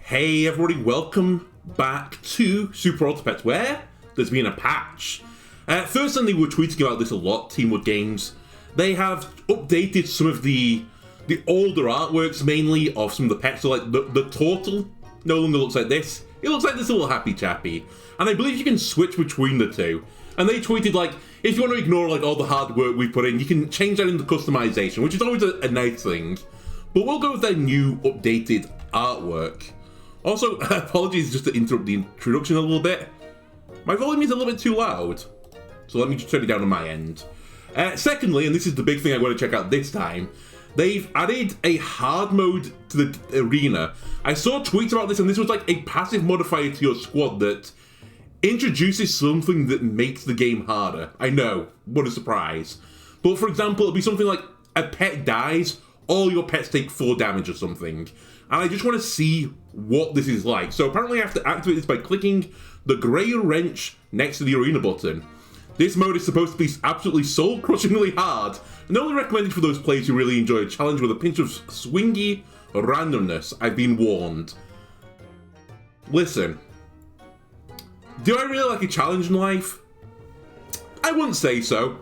Hey everybody, welcome back to Super Ultra Pets, where there's been a patch. First thing, they were tweeting about this a lot, Teamwood Games. They have updated some of the older artworks, mainly of some of the pets. So like the turtle no longer looks like this. It looks like this little happy chappy. And I believe you can switch between the two. And they tweeted like, if you want to ignore like all the hard work we've put in, you can change that into customization, which is always a nice thing. But we'll go with their new updated artwork. Also, apologies just to interrupt the introduction a little bit. My volume is a little bit too loud, so let me just turn it down on my end. Secondly, and this is the big thing I want to check out this time, they've added a hard mode to the arena. I saw tweets about this, and this was like a passive modifier to your squad that introduces something that makes the game harder. I know, what a surprise. But for example, it'll be something like a pet dies, all your pets take 4 damage or something. And I just want to see what this is like. So apparently I have to activate this by clicking the grey wrench next to the arena button. This mode is supposed to be absolutely soul-crushingly hard, and only recommended for those players who really enjoy a challenge with a pinch of swingy randomness. I've been warned. Listen, do I really like a challenge in life? I wouldn't say so.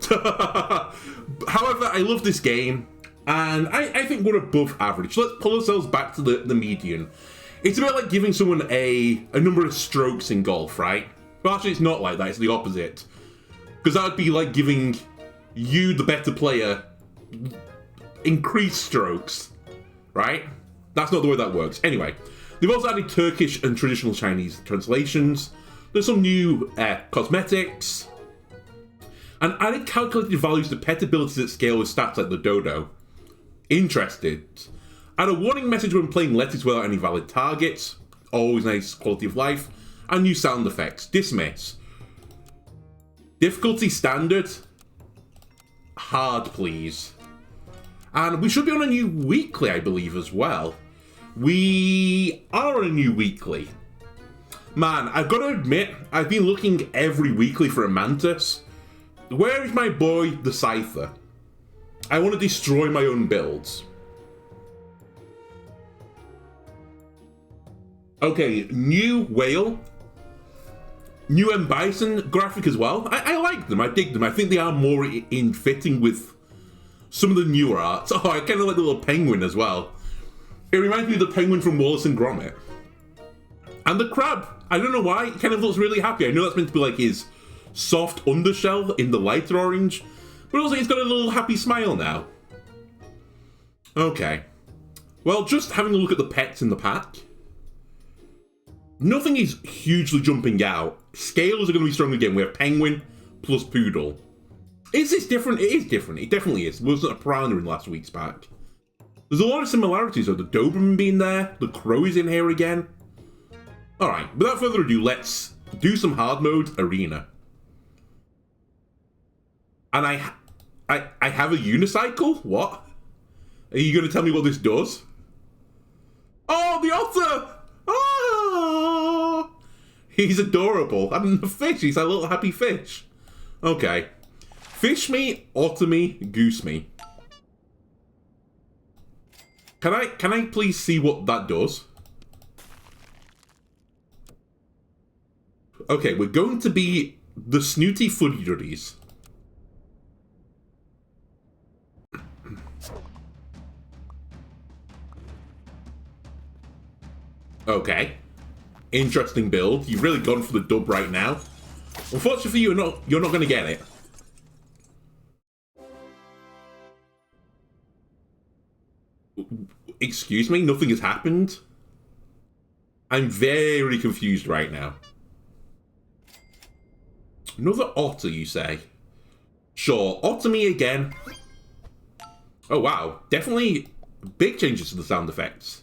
However, I love this game. And I think we're above average. Let's pull ourselves back to the median. It's a bit like giving someone a number of strokes in golf, right? Well, actually, it's not like that. It's the opposite. Because that would be like giving you, the better player, increased strokes, right? That's not the way that works. Anyway, they've also added Turkish and traditional Chinese translations. There's some new cosmetics. And added calculated values to pet abilities that scale with stats like the dodo. Interested. Add a warning message when playing letters without any valid targets. Always nice quality of life. And new sound effects. Dismiss. Difficulty standard. Hard, please. And we should be on a new weekly, I believe, as well. We are on a new weekly. Man, I've got to admit, I've been looking every weekly for a Mantis. Where is my boy, the Scyther? I want to destroy my own builds. Okay, new whale. New M. Bison graphic as well. I like them, I dig them. I think they are more in fitting with some of the newer arts. Oh, I kind of like the little penguin as well. It reminds me of the penguin from Wallace and Gromit. And the crab. I don't know why, it kind of looks really happy. I know that's meant to be like his soft undershell in the lighter orange. But also, he's got a little happy smile now. Okay. Well, just having a look at the pets in the pack. Nothing is hugely jumping out. Scales are going to be strong again. We have Penguin plus Poodle. Is this different? It is different. It definitely is. There wasn't a Piranha in last week's pack. There's a lot of similarities, though. The Doberman being there. The Crow is in here again. Alright, without further ado, let's do some hard mode arena. And I have a unicycle? What? Are you going to tell me what this does? Oh, the otter! Oh! He's adorable. And the fish, he's a little happy fish. Okay. Fish me, otter me, goose me. Can I please see what that does? Okay, we're going to be the snooty fuddy duddies. Okay. Interesting build. You've really gone for the dub right now. Unfortunately for you, you're not going to get it. Excuse me? Nothing has happened? I'm very confused right now. Another otter, you say? Sure, otter me again. Oh wow, definitely big changes to the sound effects.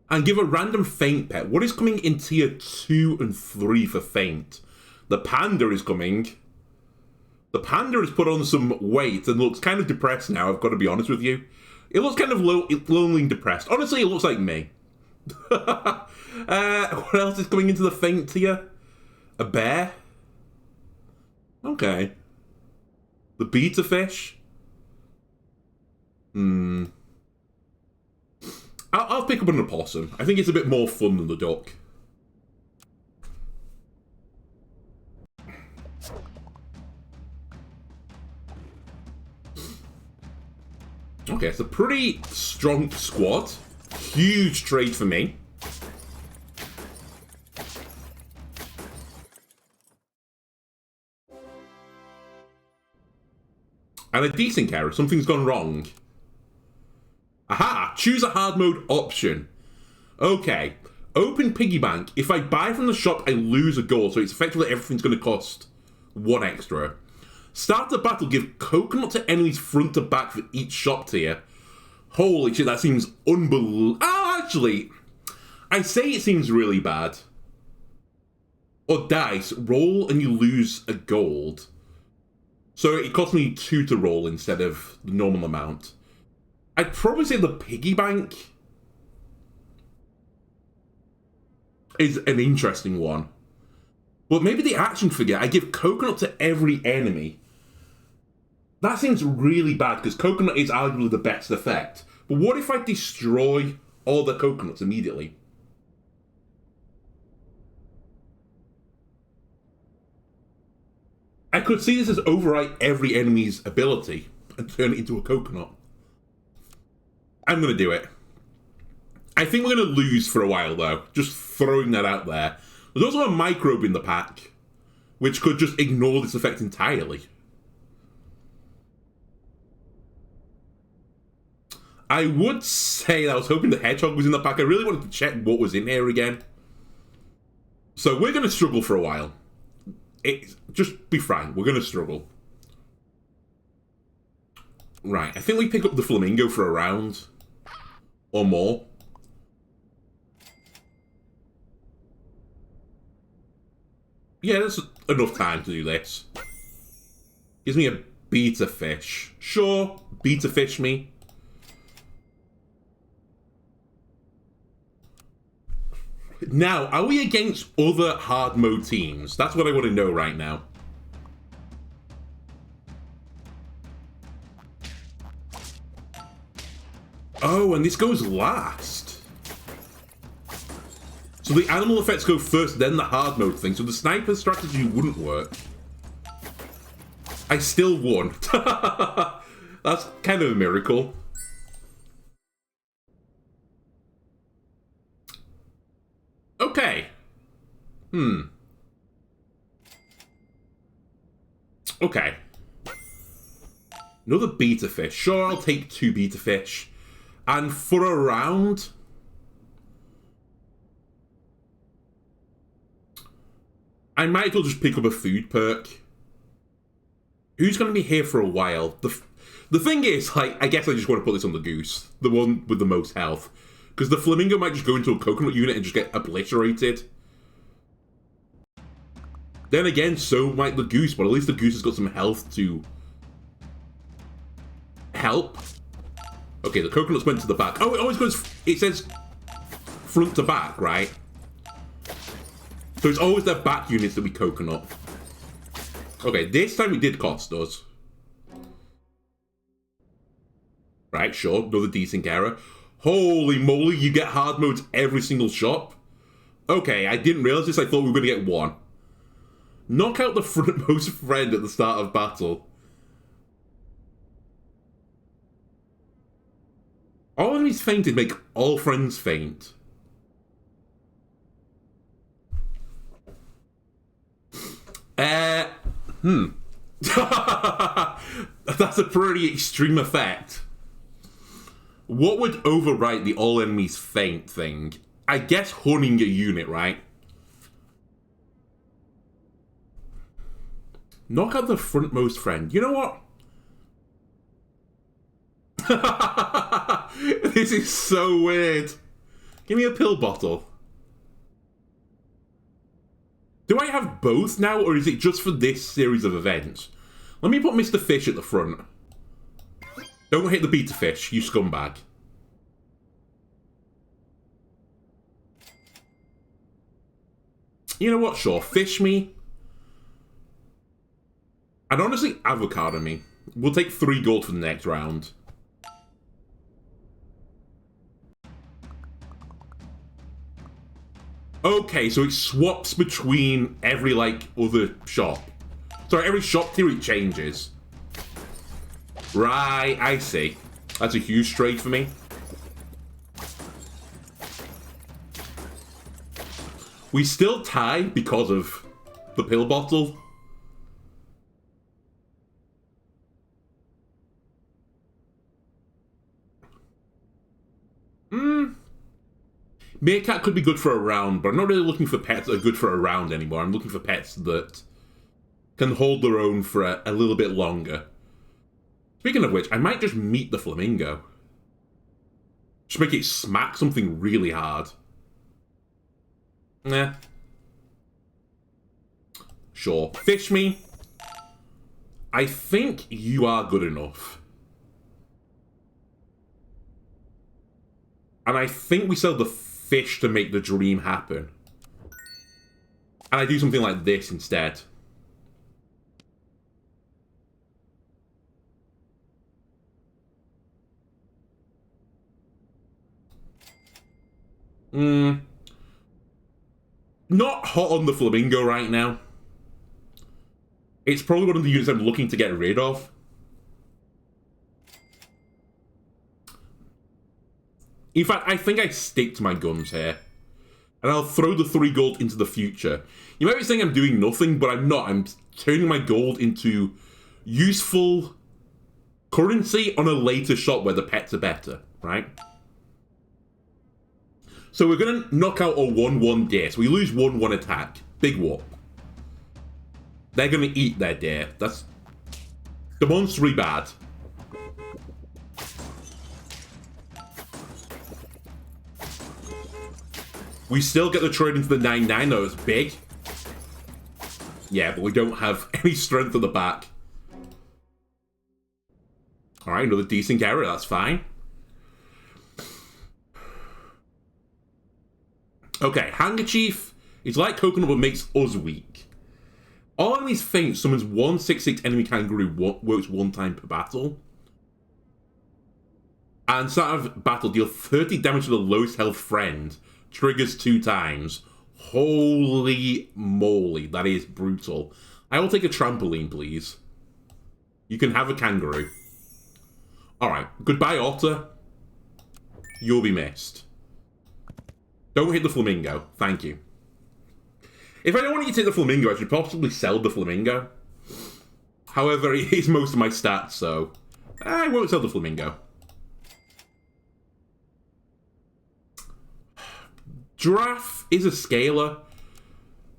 And give a random faint pet. What is coming in tier 2 and 3 for faint? The panda is coming. The panda has put on some weight and looks kind of depressed now, I've got to be honest with you. It looks kind of lonely and depressed. Honestly, it looks like me. What else is coming into the faint tier? A bear? Okay. The beta fish? I'll pick up an opossum. I think it's a bit more fun than the duck. Okay, it's a pretty strong squad. Huge trade for me. And a decent carrot. Something's gone wrong. Aha! Choose a hard mode option. Okay. Open piggy bank. If I buy from the shop, I lose a gold. So it's effectively everything's going to cost 1 extra. Start the battle. Give coconut to enemies front to back for each shop tier. Holy shit, that seems unbelievable. Oh, actually, I say it seems really bad. Or dice. Roll and you lose a gold. So it cost me 2 to roll instead of the normal amount. I'd probably say the piggy bank is an interesting one. But maybe the action figure, I give coconut to every enemy. That seems really bad because coconut is arguably the best effect. But what if I destroy all the coconuts immediately? I could see this as overwrite every enemy's ability and turn it into a coconut. I'm going to do it. I think we're going to lose for a while, though. Just throwing that out there. There's also a microbe in the pack, which could just ignore this effect entirely. I would say that I was hoping the hedgehog was in the pack. I really wanted to check what was in here again. So we're going to struggle for a while. Just be frank, we're going to struggle. Right, I think we pick up the flamingo for a round. Or more. Yeah, there's enough time to do this. Gives me a beta fish. Sure, beta fish me. Now, are we against other hard mode teams? That's what I want to know right now. Oh, and this goes last. So the animal effects go first, then the hard mode thing. So the sniper strategy wouldn't work. I still won. That's kind of a miracle. Okay. Okay. Another beta fish. Sure, I'll take 2 beta fish. And for a round... I might as well just pick up a food perk. Who's going to be here for a while? The thing is, like, I guess I just want to put this on the goose. The one with the most health. Because the flamingo might just go into a coconut unit and just get obliterated. Then again, so might the goose, but at least the goose has got some health to help. Okay, the coconuts went to the back. Oh, it always goes... It says front to back, right? So it's always their back units that we coconut. Okay, this time it did cost us. Right, sure. Another decent error. Holy moly, you get hard modes every single shop? Okay, I didn't realize this. I thought we were going to get 1. Knock out the frontmost friend at the start of battle. All enemies fainted make all friends faint. That's a pretty extreme effect. What would overwrite the all enemies faint thing? I guess hunting a unit, right? Knock out the frontmost friend. You know what? This is so weird. Give me a pill bottle. Do I have both now, or is it just for this series of events? Let me put Mr. Fish at the front. Don't hit the beta fish, you scumbag. You know what, sure, fish me. And honestly, avocado me. We'll take 3 gold for the next round. Okay, so it swaps between every, like, other shop. Sorry, every shop tier it changes. Right, I see. That's a huge trade for me. We still tie because of the pill bottle. Meerkat could be good for a round, but I'm not really looking for pets that are good for a round anymore. I'm looking for pets that can hold their own for a little bit longer. Speaking of which, I might just meet the flamingo. Just make it smack something really hard. Nah. Sure. Fish me. I think you are good enough. And I think we sell the fish to make the dream happen. And I do something like this instead. Not hot on the flamingo right now. It's probably one of the units I'm looking to get rid of. In fact, I think I stick to my guns here. And I'll throw the 3 gold into the future. You might be saying I'm doing nothing, but I'm not. I'm turning my gold into useful currency on a later shot where the pets are better, right? So we're going to knock out a 1-1 deer. So we lose 1-1 attack. Big whoop. They're going to eat their deer. That's demonstrably bad. We still get the trade into the 9-9, though. It's big. Yeah, but we don't have any strength at the back. Alright, another decent carry. That's fine. Okay, Handkerchief is like Coconut but makes us weak. All enemies faint summons 1/6/6 enemy kangaroo, works 1 time per battle. And start of battle, deal 30 damage to the lowest health friend. Triggers 2 times. Holy moly, that is brutal. I will take a trampoline, please. You can have a kangaroo. Alright, goodbye, otter. You'll be missed. Don't hit the flamingo. Thank you. If I don't want you to hit the flamingo, I should possibly sell the flamingo. However, it is most of my stats, so I won't sell the flamingo. Giraffe is a scaler.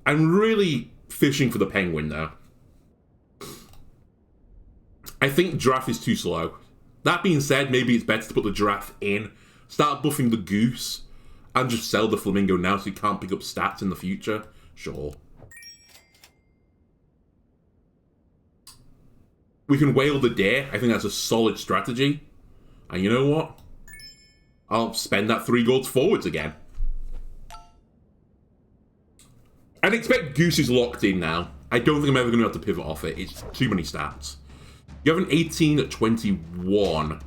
I'm really fishing for the penguin, though. I think giraffe is too slow. That being said, maybe it's better to put the giraffe in, start buffing the goose, and just sell the flamingo now so you can't pick up stats in the future. Sure. We can whale the deer. I think that's a solid strategy. And you know what? I'll spend that 3 golds forwards again. I'd expect Goose is locked in now. I don't think I'm ever going to have to pivot off it. It's too many stats. You have an 18 at 21.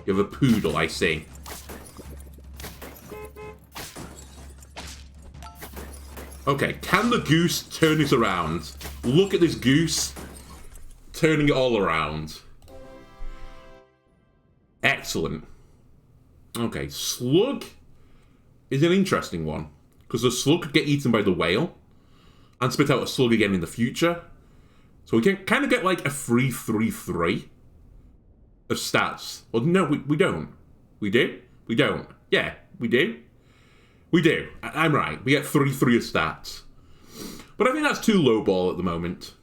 You have a poodle, I see. Okay, can the goose turn this around? Look at this goose turning it all around. Excellent. Okay, slug is an interesting one. Because the slug could get eaten by the whale and spit out a slug again in the future. So we can kind of get like a 3-3-3 of stats. Well, no, we don't. We do? We don't. Yeah, we do. We do. I'm right. We get 3-3 of stats. But I think that's too low ball at the moment.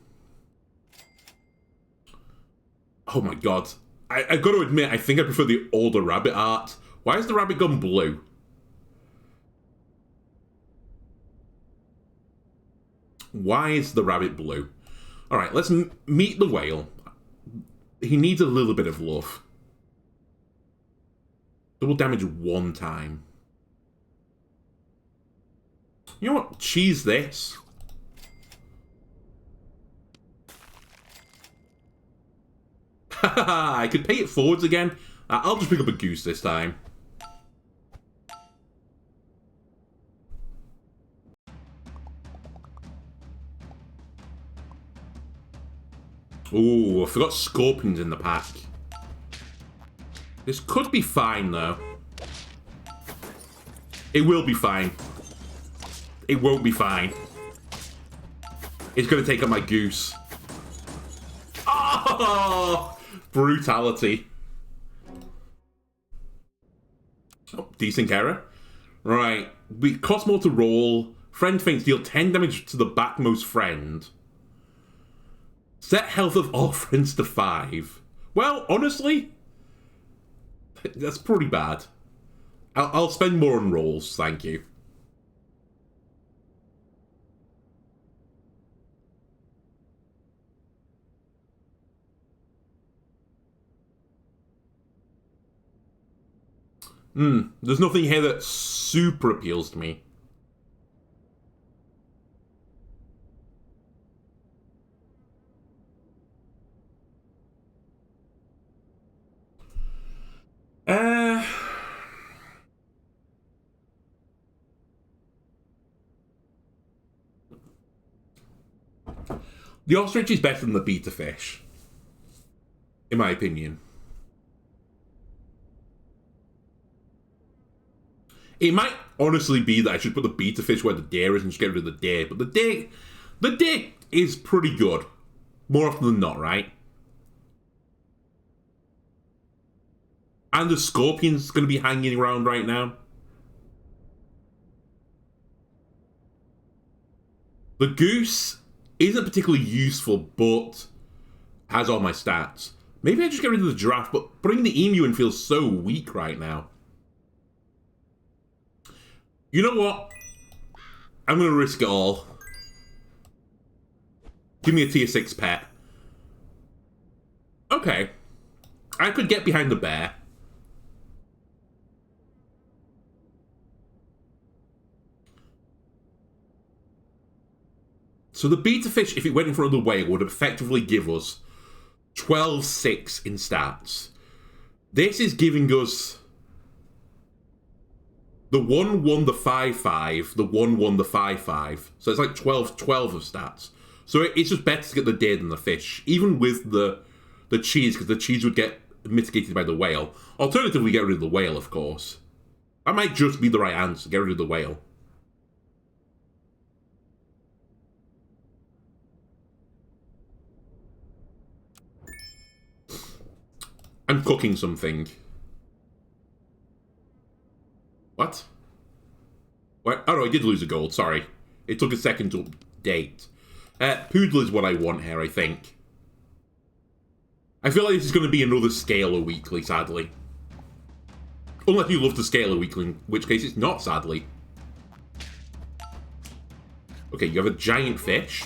Oh my god. I've got to admit, I think I prefer the older rabbit art. Why has the rabbit gone blue? Why is the rabbit blue? Alright, let's meet the whale. He needs a little bit of love. Double damage 1 time. You know what? Cheese this. Haha, I could pay it forwards again. I'll just pick up a goose this time. Ooh, I forgot Scorpions in the pack. This could be fine, though. It will be fine. It won't be fine. It's going to take out my Goose. Oh! Brutality. Oh, decent error. Right. We cost more to roll. Friend Feints deal 10 damage to the backmost friend. Set health of all friends to 5. Well, honestly, that's pretty bad. I'll spend more on rolls, thank you. There's nothing here that super appeals to me. The ostrich is better than the beta fish, in my opinion. It might honestly be that I should put the beta fish where the deer is and just get rid of the deer, but the deer is pretty good. More often than not, right? And the scorpion's going to be hanging around right now. The goose isn't particularly useful, but has all my stats. Maybe I just get rid of the giraffe, but putting the emu in feels so weak right now. You know what? I'm going to risk it all. Give me a tier 6 pet. Okay. I could get behind the bear. So the beta fish, if it went in front of the whale, would effectively give us 12-6 in stats. This is giving us the 1-1, the 5-5, the 1-1, the 5-5. So it's like 12-12 of stats. So it's just better to get the deer than the fish, even with the cheese, because the cheese would get mitigated by the whale. Alternatively, get rid of the whale, of course. That might just be the right answer, get rid of the whale. I'm cooking something. What? What? Oh no, I did lose a gold, sorry. It took a second to update. Poodle is what I want here, I think. I feel like this is going to be another Scaler weekly, sadly. Unless you love the Scaler weekly, in which case it's not, sadly. Okay, you have a giant fish.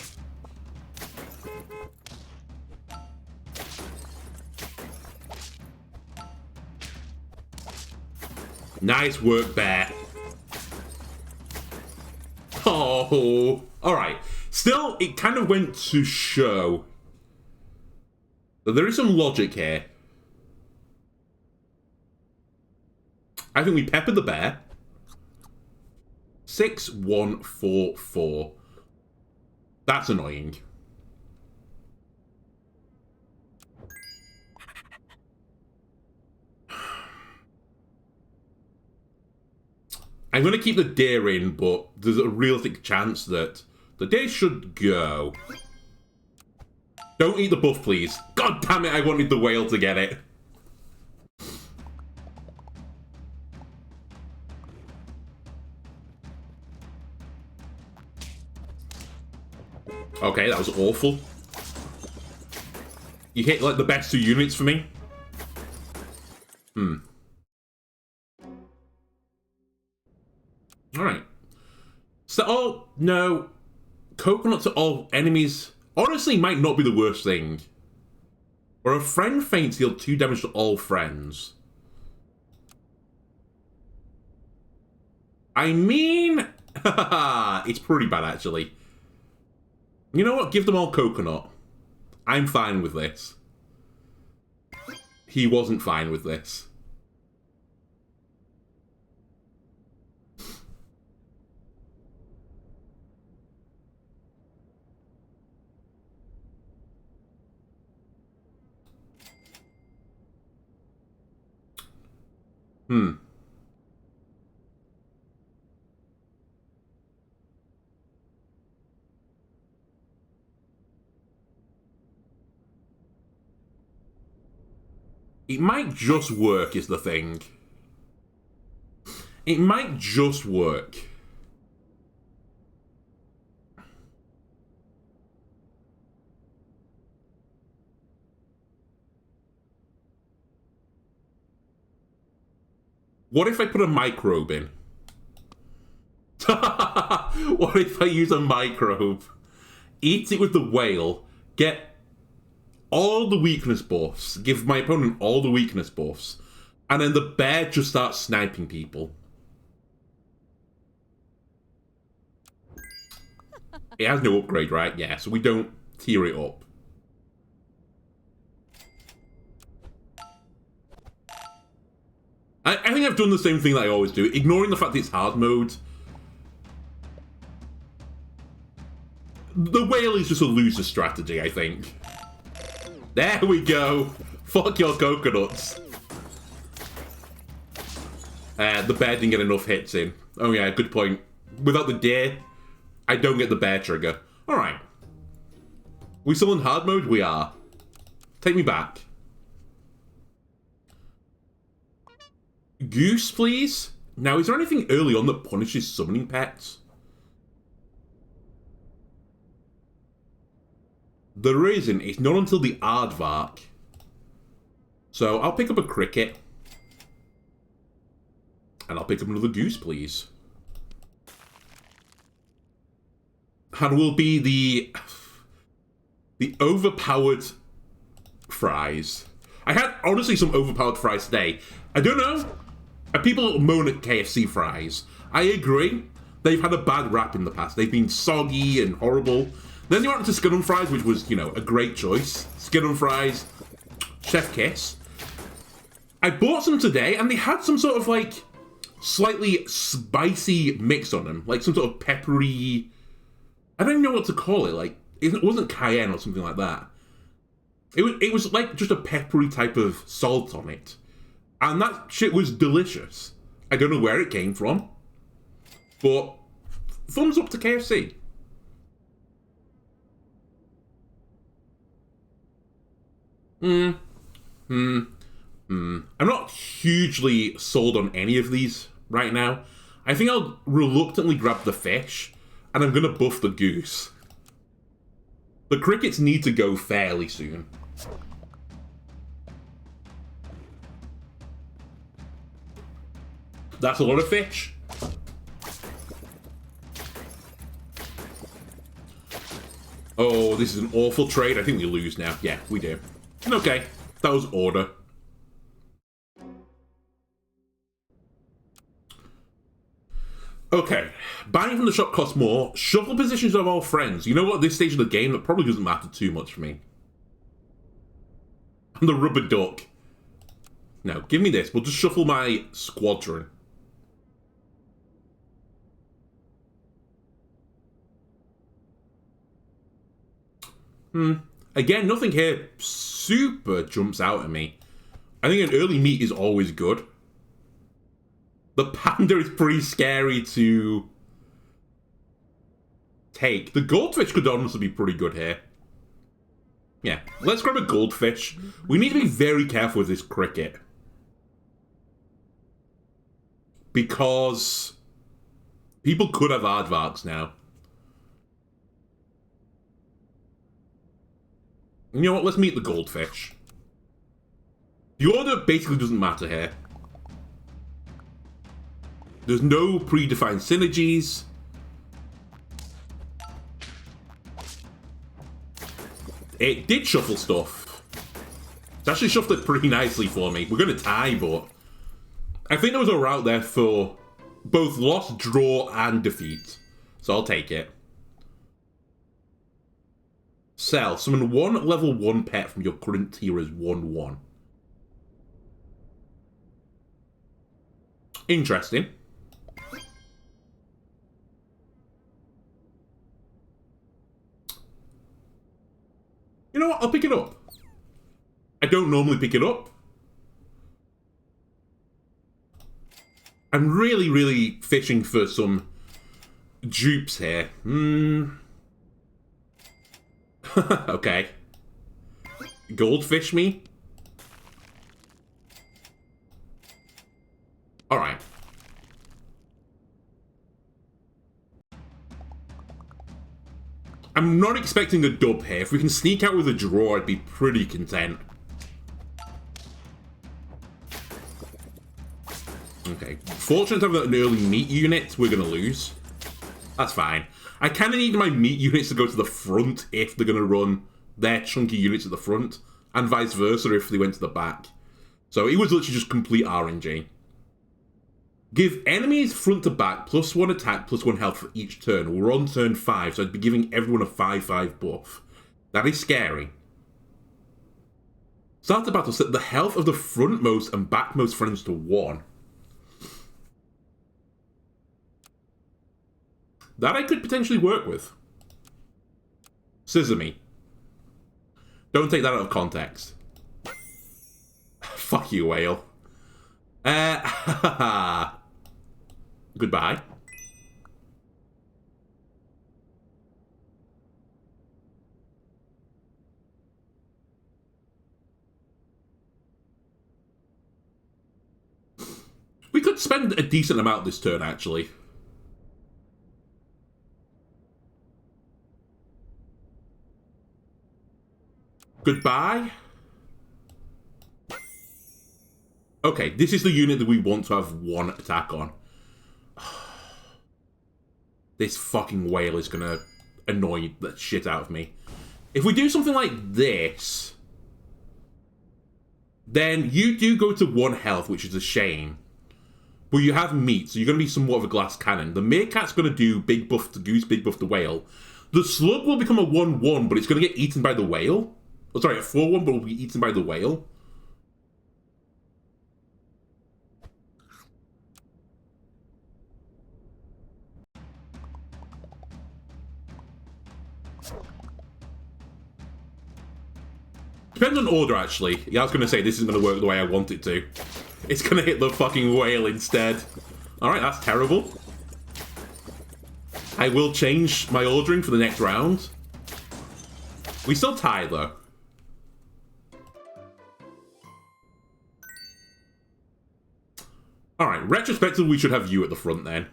Nice work, bear. Oh, alright. Still, it kind of went to show that there is some logic here. I think we peppered the bear. 6-1-4-4. That's annoying. I'm going to keep the deer in, but there's a realistic chance that the deer should go. Don't eat the buff, please. God damn it, I wanted the whale to get it. Okay, that was awful. You hit, like, the best 2 units for me. Alright. So, oh, no. Coconut to all enemies honestly might not be the worst thing. Or a friend faints deal 2 damage to all friends. I mean, it's pretty bad actually. You know what? Give them all coconut. I'm fine with this. He wasn't fine with this. Hmm. It might just work, is the thing. It might just work. What if I put a microbe in? What if I use a microbe? Eat it with the whale, get all the weakness buffs, give my opponent all the weakness buffs, and then the bear just starts sniping people. It has no upgrade, right? Yeah, so we don't tier it up. I think I've done the same thing that I always do, ignoring the fact that it's hard mode. The whale is just a loser strategy, I think. There we go. Fuck your coconuts. The bear didn't get enough hits in. Oh yeah, good point. Without the deer, I don't get the bear trigger. Alright. We still in hard mode? We are. Take me back. Goose, please? Now, is there anything early on that punishes summoning pets? There isn't. It's not until the Aardvark. So, I'll pick up a cricket. And I'll pick up another goose, please. And will be the overpowered fries. I had, honestly, some overpowered fries today. I don't know. People moan at KFC fries. I agree. They've had a bad rap in the past. They've been soggy and horrible. Then you went to Skid'em fries, which was, you know, a great choice. Skid'em fries, chef kiss. I bought some today, and they had some sort of, like, slightly spicy mix on them. Like, some sort of peppery... I don't even know what to call it. Like, it wasn't cayenne or something like that. It was like just a peppery type of salt on it. And that shit was delicious. I don't know where it came from. But thumbs up to KFC. I'm not hugely sold on any of these right now. I think I'll reluctantly grab the fish, and I'm gonna buff the goose. The crickets need to go fairly soon. That's a lot of fish. Oh, this is an awful trade. I think we lose now. Yeah, we do. Okay, that was order. Okay, buying from the shop costs more. Shuffle positions of all friends. You know what, at this stage of the game, that probably doesn't matter too much for me. And the rubber duck. No, give me this. We'll just shuffle my squadron. Again, nothing here super jumps out at me. I think an early meat is always good. The panda is pretty scary to take. The goldfish could honestly be pretty good here. Yeah, let's grab a goldfish. We need to be very careful with this cricket. Because people could have aardvarks now. You know what, let's meet the goldfish. The order basically doesn't matter here. There's no predefined synergies. It did shuffle stuff. It's actually shuffled it pretty nicely for me. We're going to tie, but I think there was a route there for both loss, draw, and defeat. So I'll take it. Sell. Summon one level 1 pet from your current tier as 1/1. Interesting. You know what? I'll pick it up. I don't normally pick it up. I'm really, really fishing for some dupes here. Okay. Goldfish me? Alright. I'm not expecting a dub here. If we can sneak out with a draw, I'd be pretty content. Okay. Fortunate I've got an early meat unit. We're going to lose. That's fine. I kind of need my meat units to go to the front if they're going to run their chunky units at the front, and vice versa if they went to the back. So it was literally just complete RNG. Give enemies front to back +1 attack, +1 health for each turn. We're on turn 5, so I'd be giving everyone a 5/5 buff. That is scary. Start the battle, set the health of the frontmost and backmost friends to 1. That I could potentially work with. Scissor me. Don't take that out of context. Fuck you, whale. Goodbye. We could spend a decent amount this turn, actually. Goodbye. Okay, this is the unit that we want to have 1 attack on. This fucking whale is gonna annoy the shit out of me. If we do something like this, then you do go to 1 health, which is a shame. But you have meat, so you're going to be somewhat of a glass cannon. The meerkat's going to do big buff to goose, big buff to whale. The slug will become a 1/1, but it's going to get eaten by the whale. Oh, sorry, a 4/1, but will be eaten by the whale. Depends on order, actually. Yeah, I was going to say, this isn't going to work the way I want it to. It's going to hit the fucking whale instead. Alright, that's terrible. I will change my ordering for the next round. We still tie, though. Alright, retrospectively, we should have you at the front, then.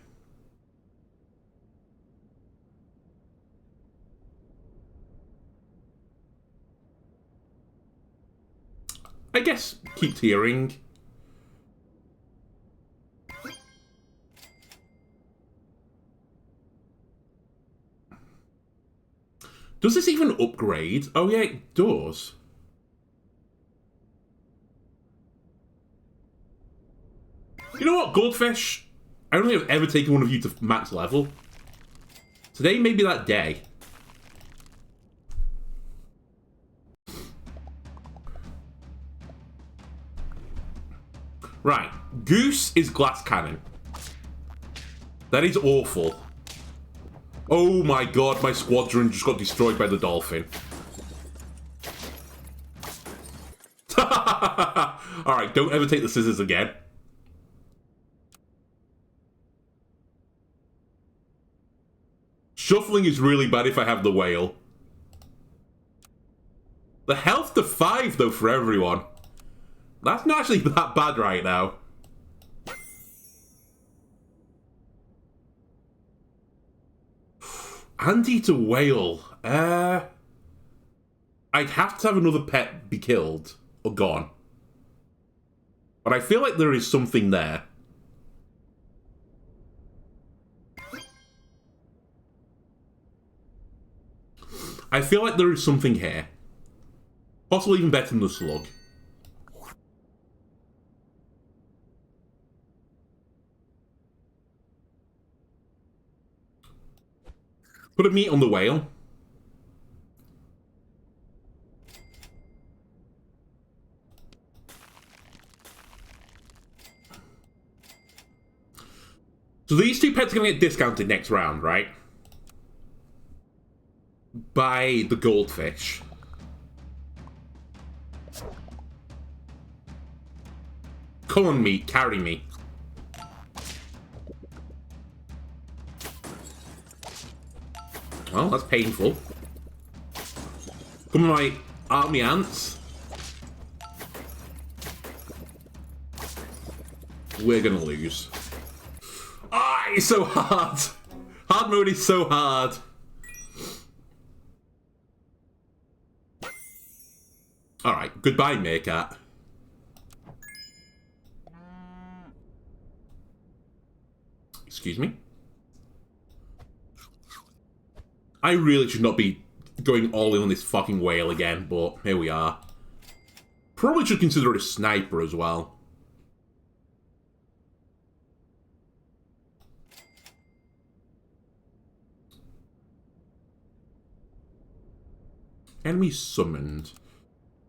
I guess keep tiering. Does this even upgrade? Oh yeah, it does. You know what, Goldfish? I don't think I've ever taken one of you to max level. Today may be that day. Right, Goose is glass cannon. That is awful. Oh my god, my squadron just got destroyed by the dolphin. Alright, don't ever take the scissors again. Shuffling is really bad if I have the whale. The health to 5 though for everyone. That's not actually that bad right now. Anteater whale. I'd have to have another pet be killed or gone. But I feel like there is something there. I feel like there is something here. Possibly even better than the slug. Put a meat on the whale. So these 2 pets are going to get discounted next round, right? By the goldfish. Come on, meat, carry me. Well, that's painful. Come on, my army ants. We're gonna lose. Ah, it's so hard. Hard mode is so hard. Alright, goodbye, Meerkat. Excuse me? I really should not be going all in on this fucking whale again, but here we are. Probably should consider it a sniper as well. Enemy summoned.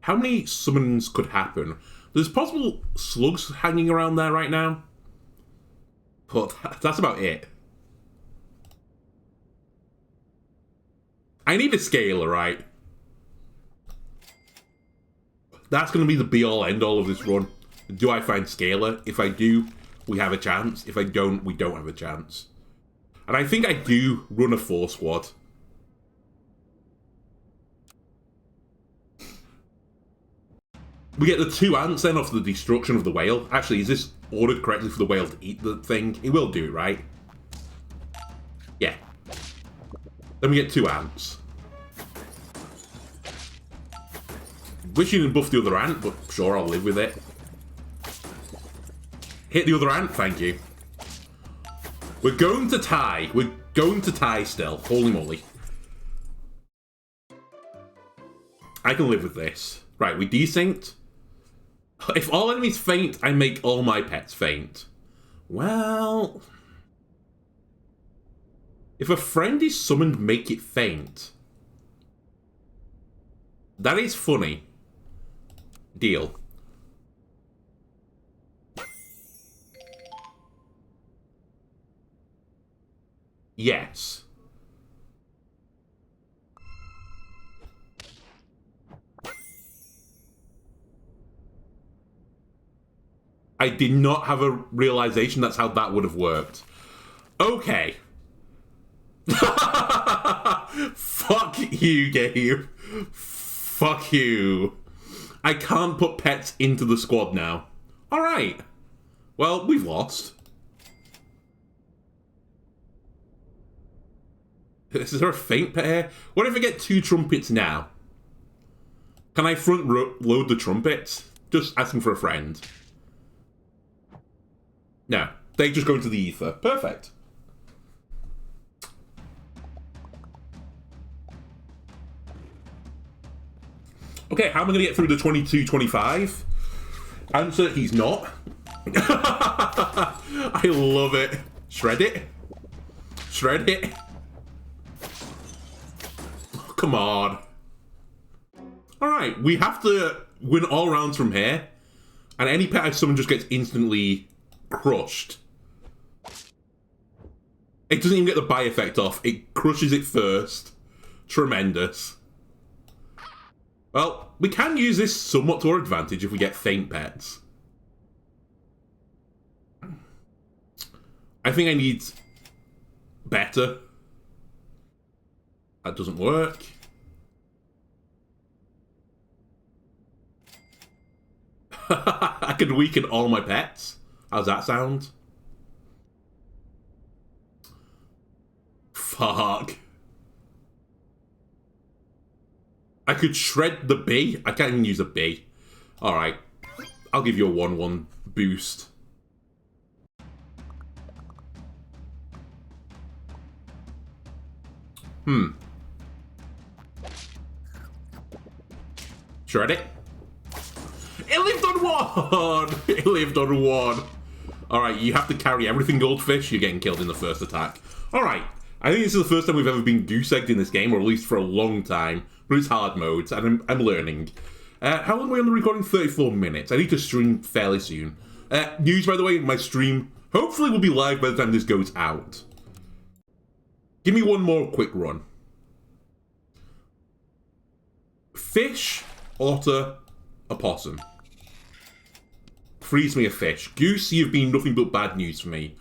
How many summons could happen? There's possible slugs hanging around there right now. But that's about it. I need a scaler, right? That's going to be the be-all, end-all of this run. Do I find scaler? If I do, we have a chance. If I don't, we don't have a chance. And I think I do run a 4 squad. We get the 2 ants then off the destruction of the whale. Actually, is this ordered correctly for the whale to eat the thing? It will do it, right? Yeah. Then we get 2 ants. Wish you didn't buff the other ant, but sure, I'll live with it. Hit the other ant, thank you. We're going to tie. We're going to tie still. Holy moly. I can live with this. Right, we desynced. If all enemies faint, I make all my pets faint. Well... If a friend is summoned, make it faint. That is funny. Deal. Yes. I did not have a realization that's how that would have worked. Okay. Fuck you, game. Fuck you. I can't put pets into the squad now. Alright. Well, we've lost. Is there a faint pet here? What if I get 2 trumpets now? Can I front load the trumpets? Just asking for a friend. No, they just go into the ether. Perfect. Okay, how am I going to get through the 22-25? Answer, he's not. I love it. Shred it. Shred it. Oh, come on. Alright, we have to win all rounds from here. And any pet I summon just gets instantly crushed. It doesn't even get the buy effect off. It crushes it first. Tremendous. Well, we can use this somewhat to our advantage if we get faint pets. I think I need better. That doesn't work. I can weaken all my pets. How's that sound? Fuck. I could shred the bee. I can't even use a bee. Alright. I'll give you a 1-1 boost. Shred it. It lived on 1! It lived on 1. Alright, you have to carry everything goldfish. You're getting killed in the first attack. Alright. I think this is the first time we've ever been goose-egged in this game, or at least for a long time. But it's hard modes, and I'm learning. How long are we on the recording? 34 minutes. I need to stream fairly soon. News, by the way, my stream hopefully will be live by the time this goes out. Give me one more quick run. Fish, otter, opossum. Freeze me a fish. Goose, you've been nothing but bad news for me.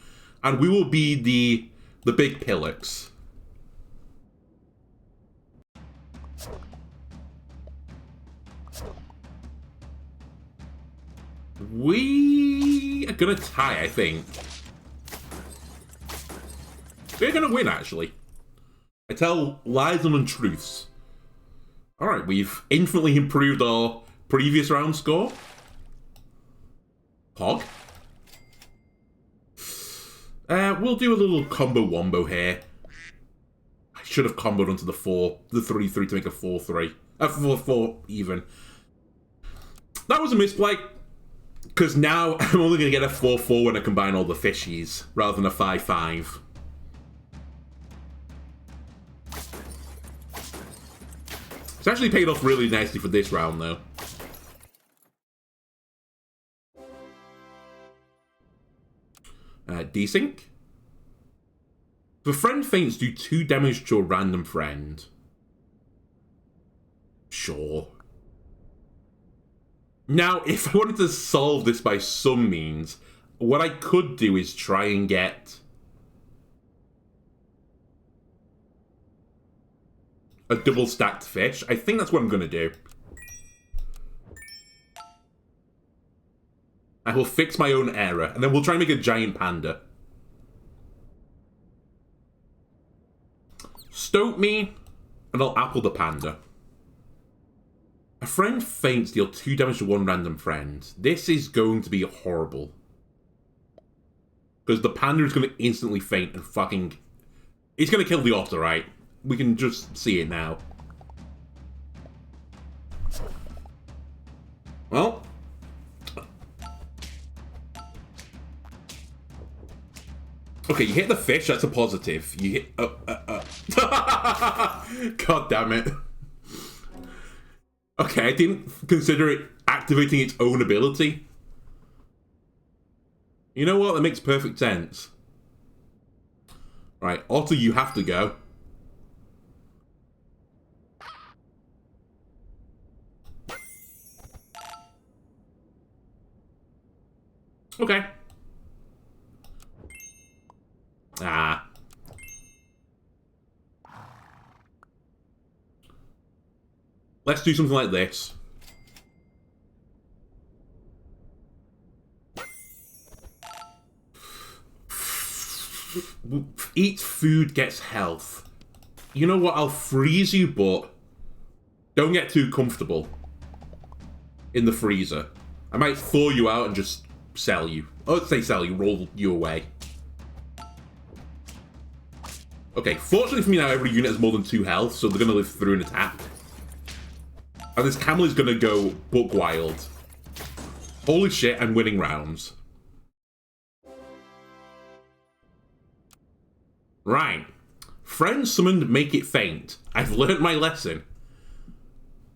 And we will be the big pillocks. We are gonna tie, I think. We're gonna win, actually. I tell lies and untruths. Alright, we've infinitely improved our previous round score. Hog. We'll do a little combo wombo here. I should have comboed onto the 3-3 to make a 4-3. 4-4 even. That was a misplay. Because now I'm only going to get a 4-4 when I combine all the fishies, rather than a 5-5. It's actually paid off really nicely for this round, though. Desync. If a friend faints, do 2 damage to a random friend. Sure. Now, if I wanted to solve this by some means, what I could do is try and get a double stacked fish. I think that's what I'm going to do. I will fix my own error, and then we'll try and make a giant panda. Stoke me, and I'll apple the panda. A friend faints, deal 2 damage to 1 random friend. This is going to be horrible. Because the panda is going to instantly faint and fucking... It's going to kill the otter, right? We can just see it now. Well... Okay, you hit the fish, that's a positive. You hit... God damn it. Okay, I didn't consider it activating its own ability. You know what? That makes perfect sense. Right, Otter, you have to go. Okay. Ah. Let's do something like this. Eat food gets health. You know what? I'll freeze you, but don't get too comfortable in the freezer. I might thaw you out and just sell you. Oh, let's say sell you, roll you away. Okay, fortunately for me now, every unit has more than 2 health, so they're going to live through an attack. And this camel is going to go buck wild. Holy shit, I'm winning rounds. Right. Friend summoned, make it faint. I've learnt my lesson.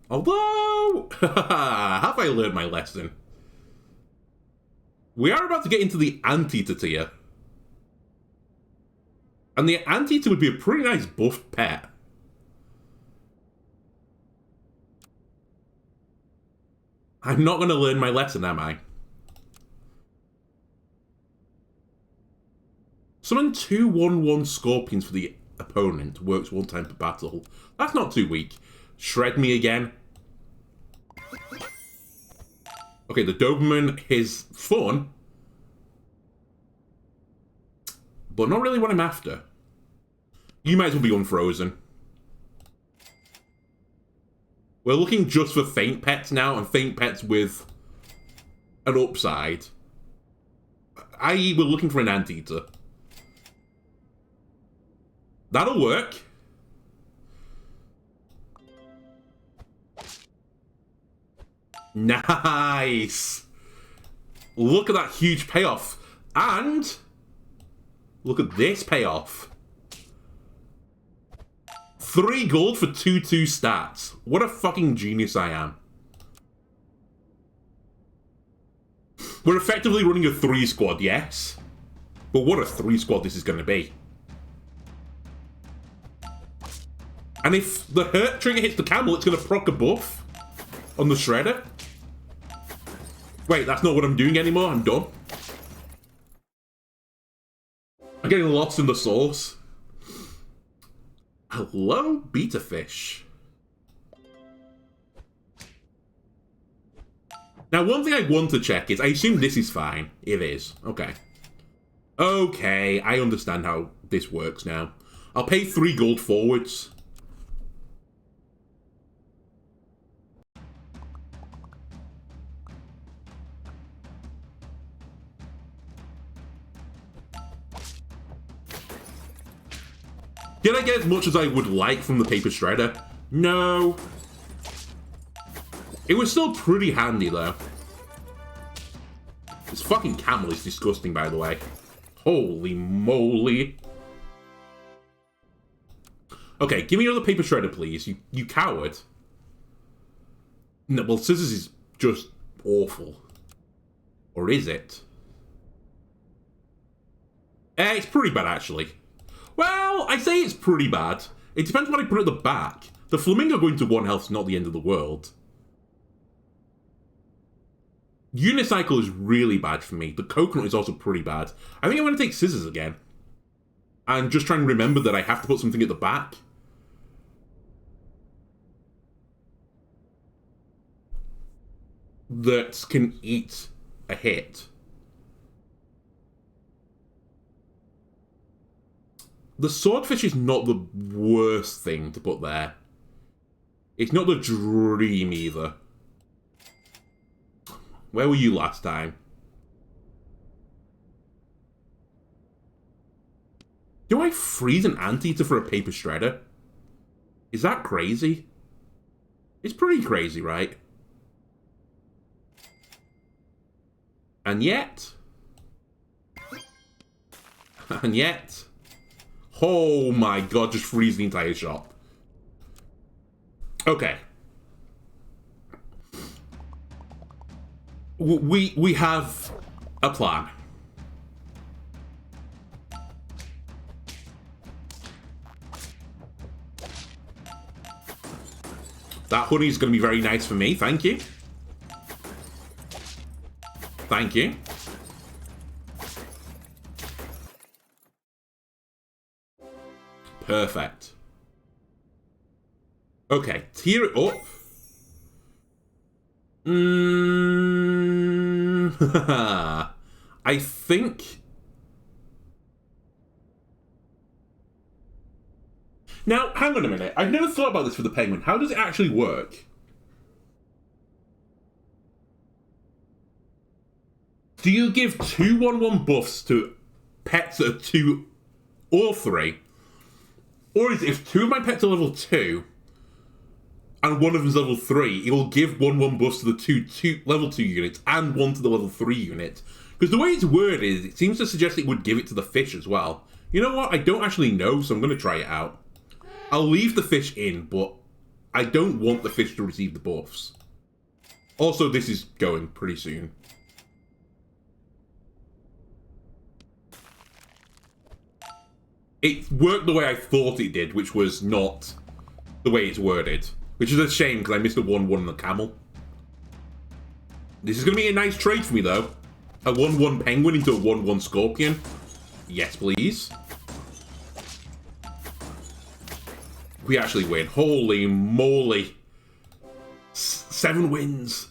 Although... have I learnt my lesson? We are about to get into the Anteater tier. And the Anteater would be a pretty nice buffed pet. I'm not going to learn my lesson, am I? Summon 2 1/1 scorpions for the opponent. Works 1 time per battle. That's not too weak. Shred me again. Okay, the Doberman is fun. But not really what I'm after. You might as well be unfrozen. We're looking just for faint pets now, and faint pets with an upside. I.e., we're looking for an Anteater. That'll work. Nice. Look at that huge payoff. And look at this payoff. 3 gold for 2/2 stats. What a fucking genius I am. We're effectively running a 3 squad, yes. But what a 3 squad this is going to be. And if the hurt trigger hits the camel, it's going to proc a buff on the shredder. Wait, that's not what I'm doing anymore. I'm done. I'm getting lost in the sauce. Hello, beta fish. Now, one thing I want to check is, I assume this is fine. It is. Okay. Okay, I understand how this works now. I'll pay 3 gold forwards. Did I get as much as I would like from the paper shredder? No. It was still pretty handy, though. This fucking camel is disgusting, by the way. Holy moly. Okay, give me another paper shredder, please. You coward. No, well, scissors is just awful. Or is it? It's pretty bad, actually. Well, I say it's pretty bad. It depends what I put at the back. The flamingo going to 1 health is not the end of the world. Unicycle is really bad for me. The coconut is also pretty bad. I think I'm going to take scissors again. And just try and remember that I have to put something at the back. That can eat a hit. The swordfish is not the worst thing to put there. It's not the dream either. Where were you last time? Do I freeze an anteater for a paper shredder? Is that crazy? It's pretty crazy, right? And yet... And yet... Oh my god, just freeze the entire shop. Okay. We have a plan. That honey is going to be very nice for me, thank you. Thank you. Perfect. Okay, tear it up. I think... Now, hang on a minute. I've never thought about this for the penguin. How does it actually work? Do you give 2 1/1 buffs to pets that are 2 or 3? Or is it if 2 of my pets are level 2 and 1 of them is level 3, it will give 1/1 buffs to the level 2 units and 1 to the level 3 unit? Because the way it's worded, it seems to suggest it would give it to the fish as well. You know what? I don't actually know, so I'm going to try it out. I'll leave the fish in, but I don't want the fish to receive the buffs. Also, this is going pretty soon. It worked the way I thought it did, which was not the way it's worded. Which is a shame, because I missed a 1/1 on the camel. This is going to be a nice trade for me, though. A 1/1 penguin into a 1/1 scorpion. Yes, please. We actually win. Holy moly. 7 wins.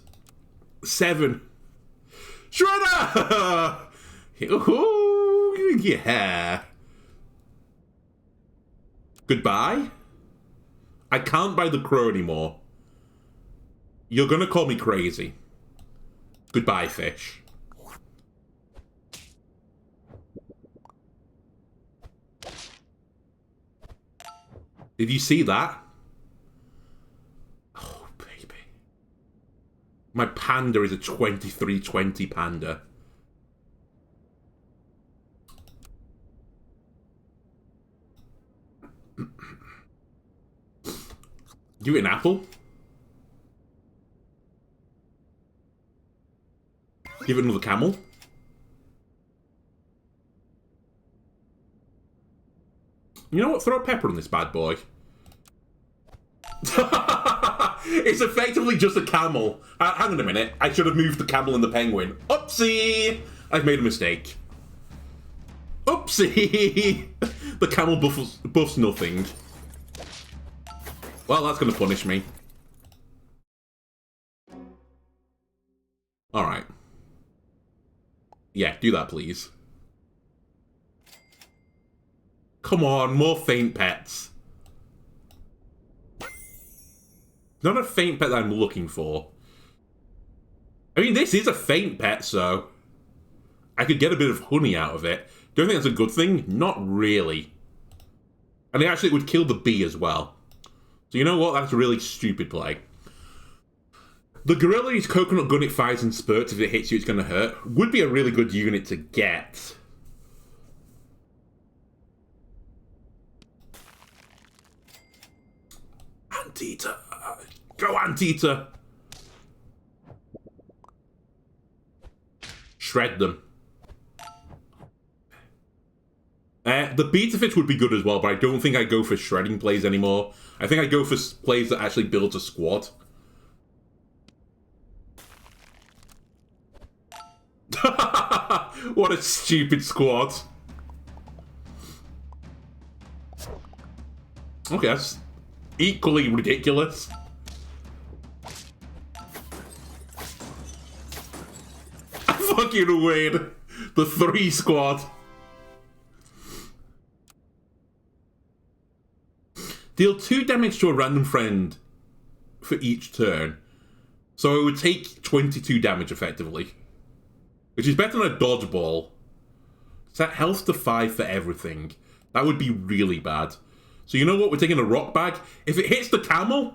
7. Shredder! Ooh, yeah. Goodbye? I can't buy the crow anymore. You're gonna call me crazy. Goodbye, fish. Did you see that? Oh, baby. My panda is a 2320 panda. Give it an apple. Give it another camel. You know what? Throw a pepper on this bad boy. It's effectively just a camel. Hang on a minute. I should have moved the camel and the penguin. Oopsie! I've made a mistake. Oopsie! The camel buffs nothing. Well, that's going to punish me. Alright. Yeah, do that, please. Come on, more faint pets. Not a faint pet that I'm looking for. I mean, this is a faint pet, so I could get a bit of honey out of it. Do I think that's a good thing? Not really. And actually, it would kill the bee as well. So you know what? That's a really stupid play. The gorilla is coconut gun, it fires in spurts. If it hits you, it's going to hurt. Would be a really good unit to get. Anteater. Go, Anteater. Shred them. The beta fish would be good as well, but I don't think I go for shredding plays anymore. I think I go for plays that actually builds a squad. What a stupid squad. Okay, that's equally ridiculous. I fucking win. The 3 squad. Deal 2 damage to a random friend for each turn. So it would take 22 damage effectively. Which is better than a dodgeball. Set health to 5 for everything. That would be really bad. So you know what? We're taking a rock bag. If it hits the camel,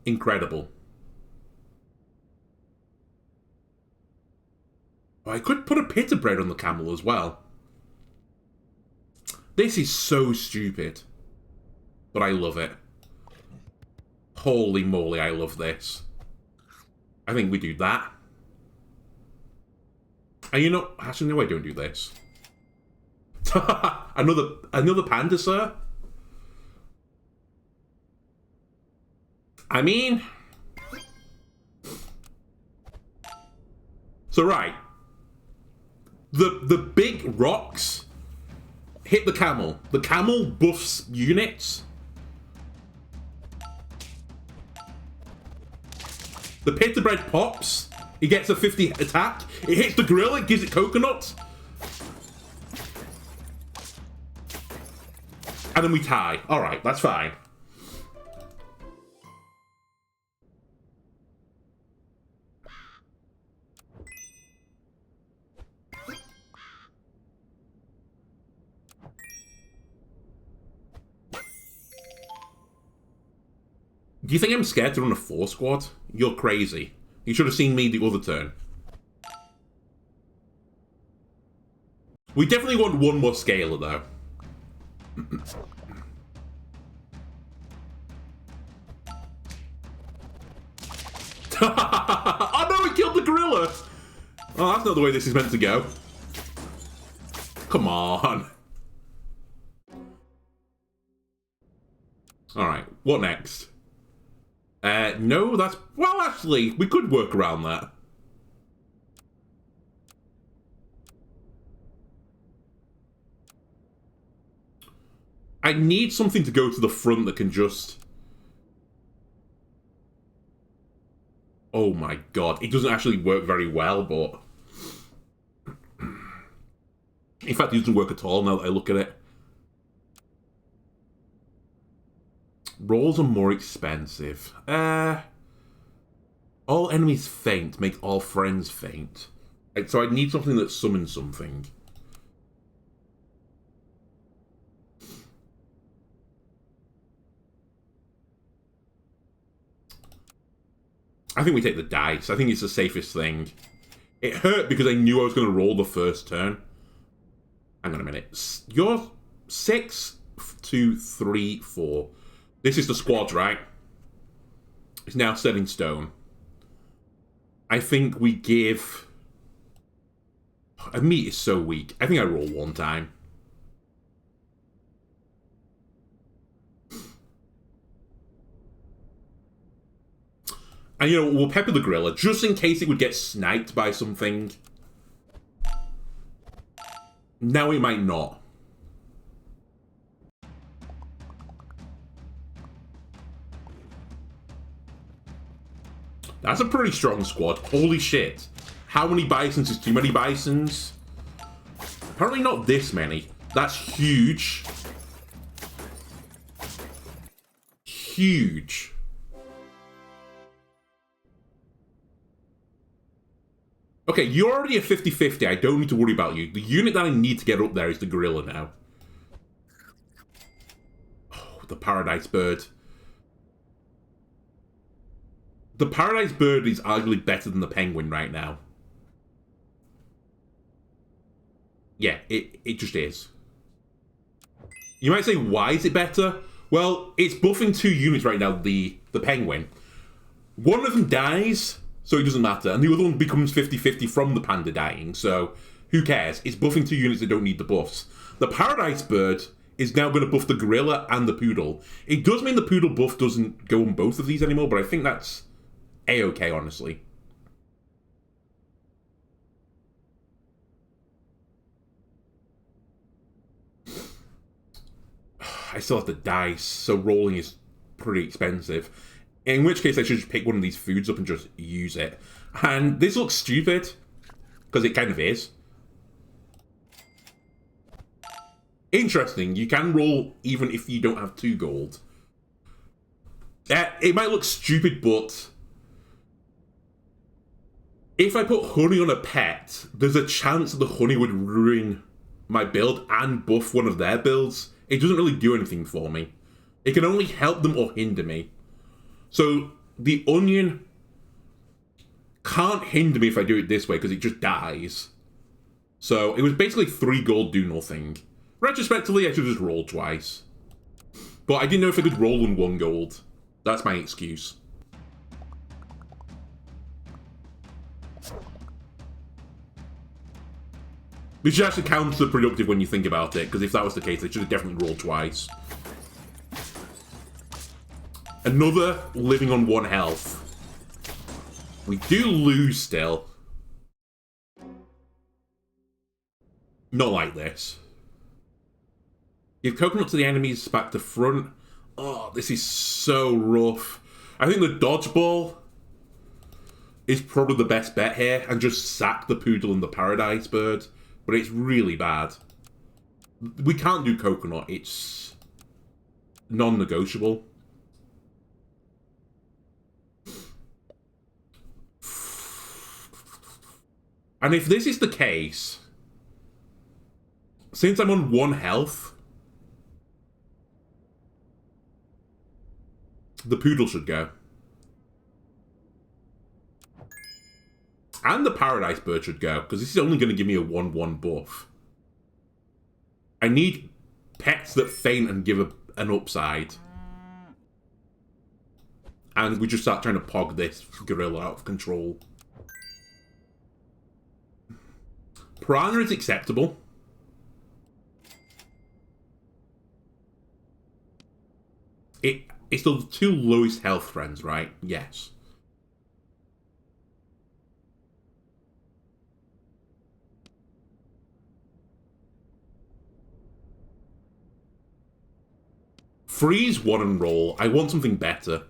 incredible. Oh, I could put a pita bread on the camel as well. This is so stupid. But I love it. Holy moly, I love this. I think we do that. And you know, actually, no, I don't do this. another panda, sir? I mean... So, right. The big rocks hit the camel. The camel buffs units. The pita bread pops. He gets a 50 attack. It hits the gorilla. It gives it coconuts. And then we tie. Alright, that's fine. Do you think I'm scared to run a 4 squad? You're crazy. You should have seen me the other turn. We definitely want one more scaler, though. Oh no, we killed the gorilla! Oh, that's not the way this is meant to go. Come on. Alright, what next? No, that's... Well, actually, we could work around that. I need something to go to the front that can just... Oh my god, it doesn't actually work very well, but... In fact, it doesn't work at all now that I look at it. Rolls are more expensive. All enemies faint make all friends faint. So I need something that summons something. I think we take the dice. I think it's the safest thing. It hurt because I knew I was going to roll the first turn. Hang on a minute. You're 6, 2, 3, 4. This is the squad, right? It's now set in stone. I think we give... A meat is so weak. I think I roll 1 time. And, you know, we'll pepper the gorilla, just in case it would get sniped by something. Now it might not. That's a pretty strong squad. Holy shit. How many bisons is too many bisons? Apparently not this many. That's huge. Huge. Okay, you're already a 50-50. I don't need to worry about you. The unit that I need to get up there is the gorilla now. Oh, the paradise bird. The paradise bird is arguably better than the penguin right now. Yeah, it just is. You might say, why is it better? Well, it's buffing 2 units right now, the penguin. One of them dies, so it doesn't matter, and the other one becomes 50-50 from the panda dying, so who cares? It's buffing 2 units that don't need the buffs. The paradise bird is now going to buff the gorilla and the poodle. It does mean the poodle buff doesn't go on both of these anymore, but I think that's A-okay, honestly. I still have the dice, so rolling is pretty expensive. In which case I should just pick one of these foods up and just use it. And this looks stupid, because it kind of is. Interesting, you can roll even if you don't have 2 gold. It might look stupid, but if I put honey on a pet, there's a chance that the honey would ruin my build and buff one of their builds. It doesn't really do anything for me. It can only help them or hinder me. So the onion can't hinder me if I do it this way because it just dies. So it was basically 3 gold do nothing. Retrospectively, I should just roll twice. But I didn't know if I could roll on 1 gold. That's my excuse. Which is actually counterproductive when you think about it, because if that was the case, they should have definitely rolled twice. Another living on 1 health. We do lose still. Not like this. Give coconut to the enemies back to front. Oh, this is so rough. I think the dodgeball is probably the best bet here, and just sack the poodle and the paradise bird. But it's really bad. We can't do coconut. It's non-negotiable. And if this is the case, since I'm on 1 health, the poodle should go. And the paradise bird should go, because this is only going to give me a 1-1 buff. I need pets that faint and give an upside. And we just start trying to pog this gorilla out of control. Piranha is acceptable. It's the 2 lowest health friends, right? Yes. Freeze 1 and roll. I want something better.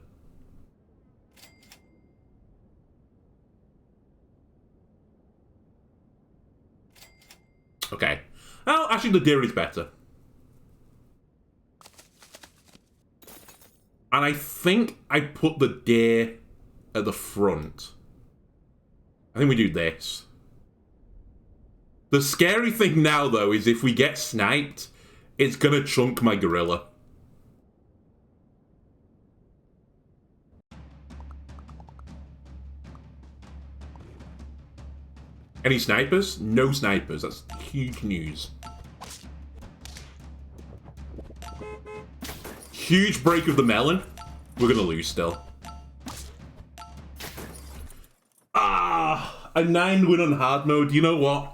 Okay. Oh, actually the deer is better. And I think I put the deer at the front. I think we do this. The scary thing now, though, is if we get sniped, it's gonna chunk my gorilla. Any snipers? No snipers. That's huge news. Huge break of the melon. We're gonna lose still. Ah, a 9 win on hard mode. You know what?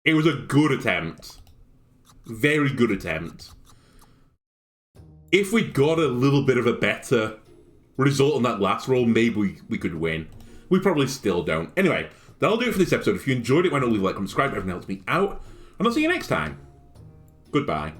It was a good attempt. Very good attempt. If we got a little bit of a better result on that last roll, maybe we could win. We probably still don't. Anyway, that'll do it for this episode. If you enjoyed it, why not leave a like, comment, subscribe, everything helps me out. And I'll see you next time. Goodbye.